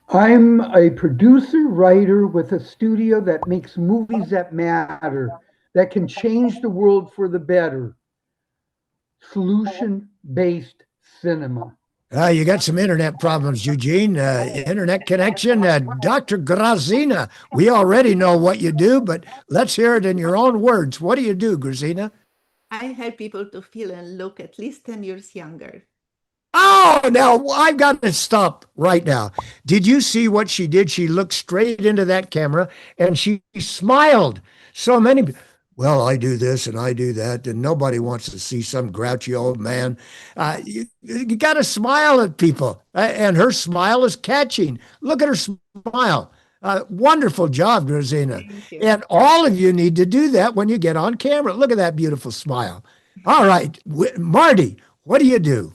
I'm a producer writer with a studio that makes movies that matter, that can change the world for the better. Solution-based cinema. You got some internet problems, Eugene. Internet connection. Dr. Grazina, we already know what you do, but let's hear it in your own words. What do you do, Grazina? I help people to feel and look at least 10 years younger. Oh, now I've got to stop right now. Did you see what she did? She looked straight into that camera and she smiled. So many, well, I do this and I do that, and nobody wants to see some grouchy old man. You got to smile at people, and her smile is catching. Look at her smile. Wonderful job, Grazina. And all of you need to do that when you get on camera. Look at that beautiful smile. All right, Marty, what do you do?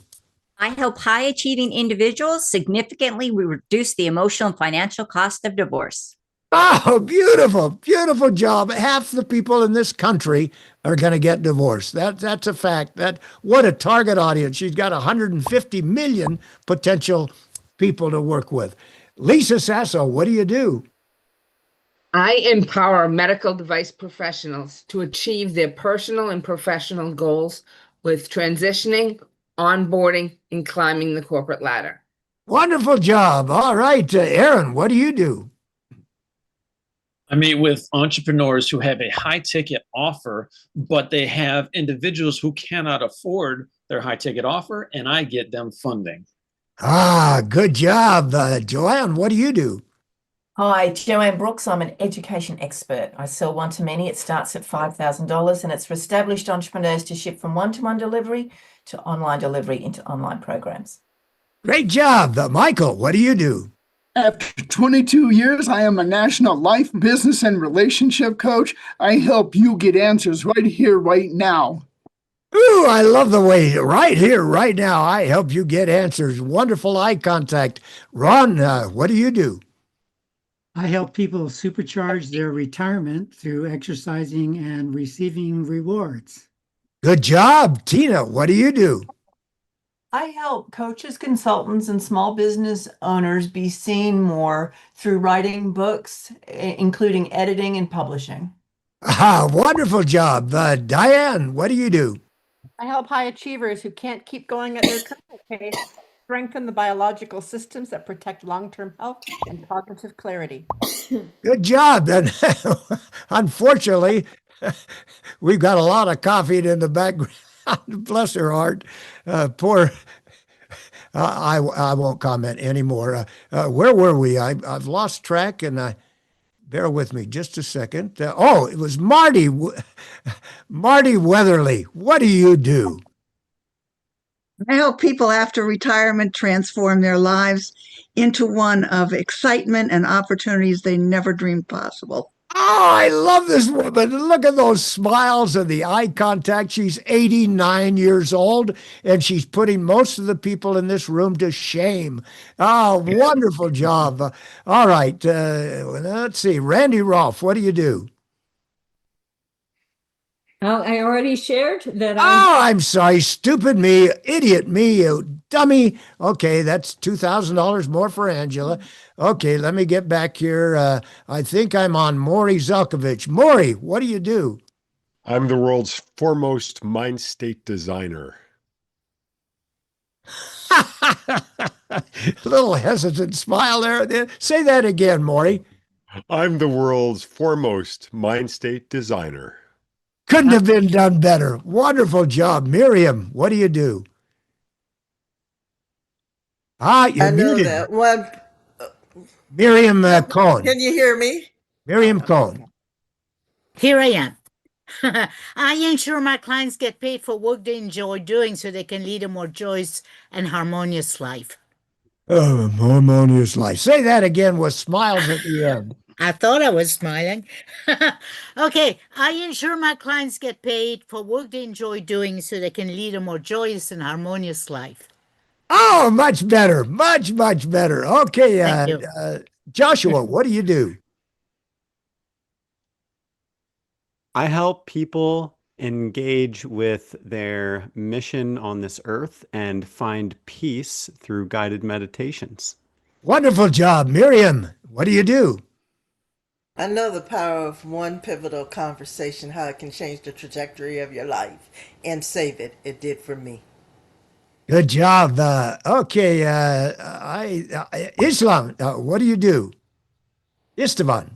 I help high achieving individuals significantly reduce the emotional and financial cost of divorce. Oh, beautiful, beautiful job. Half the people in this country are going to get divorced. That's a fact. What a target audience. She's got 150 million potential people to work with. Lisa Sasso, what do you do? I empower medical device professionals to achieve their personal and professional goals with transitioning, onboarding, and climbing the corporate ladder. Wonderful job. All right, Aaron, what do you do? I meet with entrepreneurs who have a high ticket offer, but they have individuals who cannot afford their high ticket offer, and I get them funding. Good job. Joanne, what do you do? Hi, Joanne Brooks. I'm an education expert. I sell one-to-many. It starts at $5,000 and it's for established entrepreneurs to ship from one-to-one delivery to online delivery into online programs. Great job. Michael, what do you do? After 22 years, I am a national life, business, and relationship coach. I help you get answers right here, right now. Ooh, I love the way right here, right now, I help you get answers. Wonderful eye contact. Ron, what do you do? I help people supercharge their retirement through exercising and receiving rewards. Good job. Tina, what do you do? I help coaches, consultants, and small business owners be seen more through writing books, including editing and publishing. Wonderful job. Diane, what do you do? I help high achievers who can't keep going at their current pace strengthen the biological systems that protect long-term health and cognitive clarity. Good job. And unfortunately, we've got a lot of coffee in the background. Bless her heart. Poor. I won't comment anymore. Where were we? I've lost track, and bear with me just a second. It was Marty. Marty Weatherly. What do you do? I help people after retirement transform their lives into one of excitement and opportunities they never dreamed possible. Oh, I love this woman. Look at those smiles and the eye contact. She's 89 years old, and she's putting most of the people in this room to shame. Oh, wonderful job. All right. Let's see. Randy Rolfe, what do you do? I already shared that. I'm sorry. Stupid me. Idiot me, you dummy. Okay, that's $2,000 more for Angela. Okay, let me get back here. I think I'm on Maury Zelkovich. Maury, what do you do? I'm the world's foremost mind state designer. Little hesitant smile there. Say that again, Maury. I'm the world's foremost mind state designer. Couldn't have been done better. Wonderful job. Miriam, what do you do? You're muted. That. Well, Miriam Cohn. can you hear me? Miriam Cohn. Here I am. I ensure my clients get paid for work they enjoy doing so they can lead a more joyous and harmonious life. Harmonious life. Say that again with smiles at the end. I thought I was smiling. Okay, I ensure my clients get paid for work they enjoy doing so they can lead a more joyous and harmonious life. Oh, much better. Much, much better. Okay, Thank you. Joshua, what do you do? I help people engage with their mission on this earth and find peace through guided meditations. Wonderful job. Miriam, what do you do? I know the power of one pivotal conversation, how it can change the trajectory of your life and save it. It did for me. Good job. Okay, Islam, what do you do? Istvan.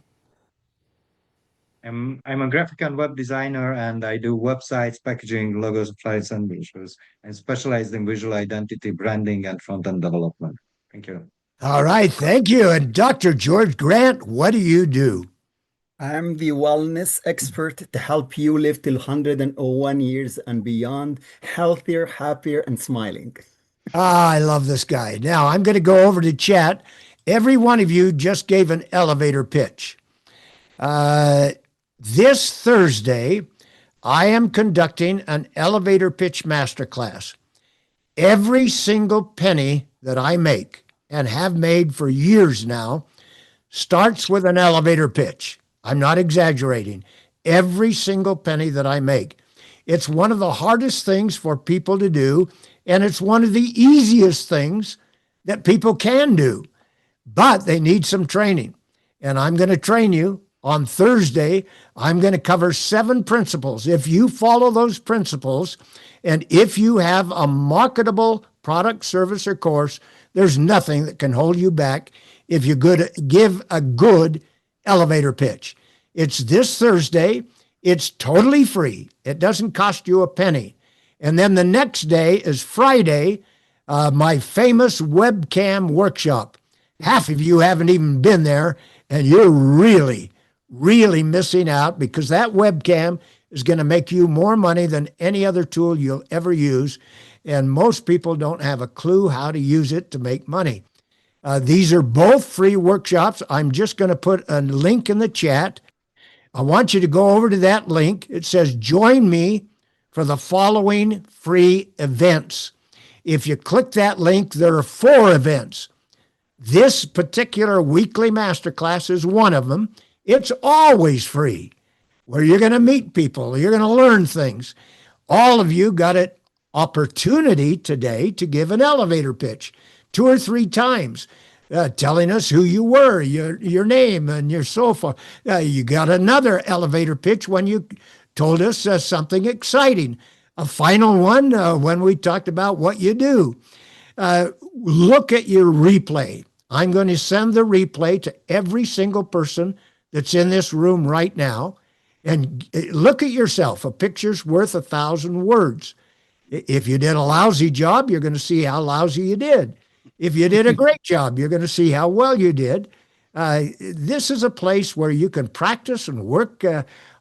I'm a graphic and web designer, and I do websites, packaging, logos, flyers, and brochures. I'm specialized in visual identity, branding, and front-end development. Thank you. All right, thank you. And Dr. George Grant, what do you do? I'm the wellness expert to help you live till 101 years and beyond, healthier, happier, and smiling. Ah, I love this guy. Now I'm going to go over to chat. Every one of you just gave an elevator pitch. This Thursday, I am conducting an elevator pitch masterclass. Every single penny that I make and have made for years now starts with an elevator pitch. I'm not exaggerating. Every single penny that I make. It's one of the hardest things for people to do, and it's one of the easiest things that people can do, but they need some training. And I'm going to train you on Thursday. I'm going to cover 7 principles. If you follow those principles, and if you have a marketable product, service, or course, there's nothing that can hold you back if you give a good elevator pitch. It's this Thursday. It's totally free. It doesn't cost you a penny. And then the next day is Friday, my famous webcam workshop. Half of you haven't even been there, and you're really, really missing out, because that webcam is going to make you more money than any other tool you'll ever use. And most people don't have a clue how to use it to make money. These are both free workshops. I'm just going to put a link in the chat. I want you to go over to that link. It says, join me for the following free events. If you click that link, there are 4 events. This particular weekly masterclass is one of them. It's always free, where you're going to meet people. You're going to learn things. All of you got an opportunity today to give an elevator pitch 2 or 3 times, telling us who you were, your name, and your so forth. You got another elevator pitch when you told us something exciting. A final one when we talked about what you do. Look at your replay. I'm going to send the replay to every single person that's in this room right now. And look at yourself. A picture's worth 1,000 words. If you did a lousy job, you're going to see how lousy you did. If you did a great job, you're going to see how well you did. This is a place where you can practice and work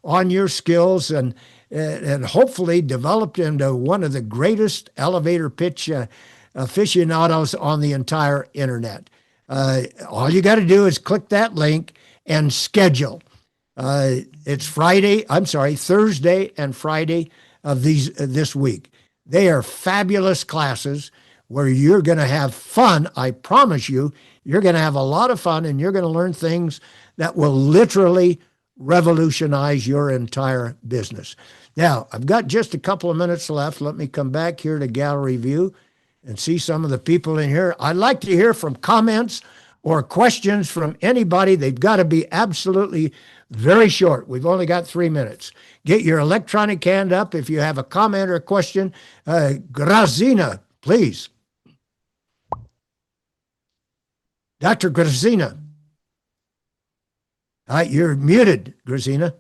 on your skills and hopefully develop into one of the greatest elevator pitch aficionados on the entire internet. All you got to do is click that link and schedule. It's Thursday and Friday of this week. They are fabulous classes where you're going to have fun. I promise you, you're going to have a lot of fun, and you're going to learn things that will literally revolutionize your entire business. Now, I've got just a couple of minutes left. Let me come back here to gallery view and see some of the people in here. I'd like to hear from comments or questions from anybody. They've got to be absolutely very short. We've only got 3 minutes. Get your electronic hand up if you have a comment or a question. Grazina, please. Dr. Grazina. You're muted, Grazina.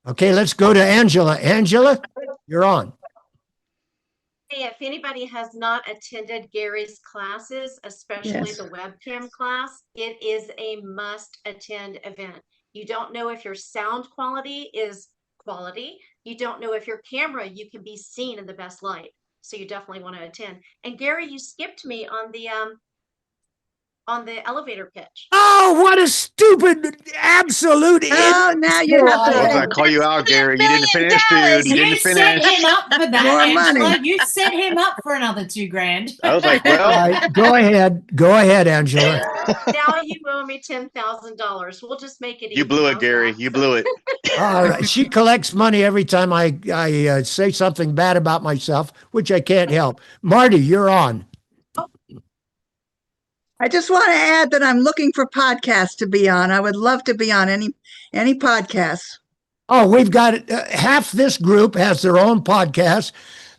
Okay, let's go to Angela. Angela, you're on. Hey, if anybody has not attended Gary's classes, especially Yes. the webcam class, it is a must-attend event. You don't know if your sound quality is quality. You don't know if your camera, you can be seen in the best light. So you definitely want to attend. And Gary, you skipped me on the on the elevator pitch. Oh, what a stupid, absolute Oh, now you have As I to call you out, Gary, you didn't finish, dude. You You didn't set finish. him up for that, More Angela. money. You set him up for another $2,000. I was like, All well, right, go ahead. Go ahead, Angela. Now you owe me $10,000. We'll just make it you even. blew it, How's Gary. that? You blew it. All right. She collects money every time I say something bad about myself, which I can't help. Marty, you're on. I just want to add that I'm looking for podcasts to be on. I would love to be on any podcasts. Oh, we've got half this group has their own podcast.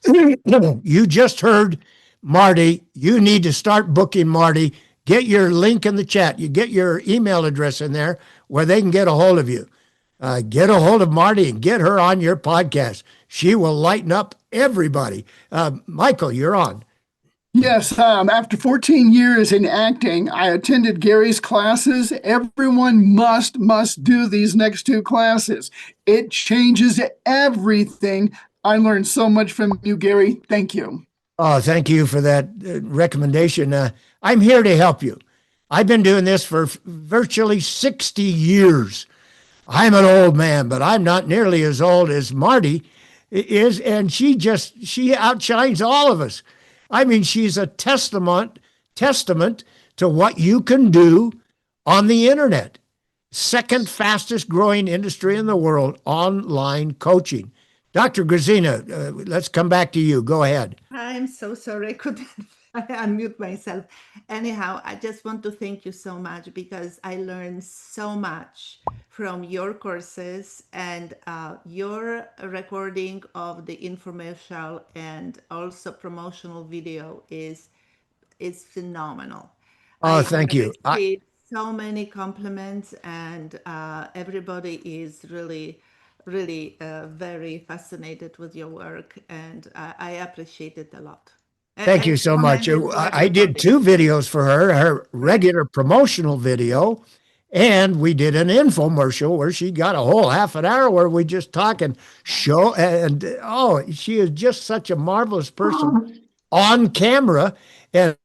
You just heard Marty. You need to start booking Marty. Get your link in the chat. You get your email address in there where they can get a hold of you. Get a hold of Marty and get her on your podcast. She will lighten up everybody. Michael, you're on. Yes, after 14 years in acting, I attended Gary's classes. Everyone must do these next two classes. It changes everything. I learned so much from you, Gary. Thank you. Oh, thank you for that recommendation. I'm here to help you. I've been doing this for virtually 60 years. I'm an old man, but I'm not nearly as old as Marty is, and she outshines all of us. I mean, she's a testament to what you can do on the internet. Second fastest growing industry in the world, online coaching. Dr. Grazina, let's come back to you. Go ahead. I'm so sorry I couldn't unmute myself. Anyhow, I just want to thank you so much because I learned so much from your courses, and your recording of the infomercial and also promotional video is phenomenal. Oh, thank you. Received so many compliments, and everybody is really very fascinated with your work, and I appreciate it a lot. Thank you so much. I did two videos for her regular promotional video, and we did an infomercial where she got a whole half an hour where we just talk and show. And oh, she is just such a marvelous person on camera. And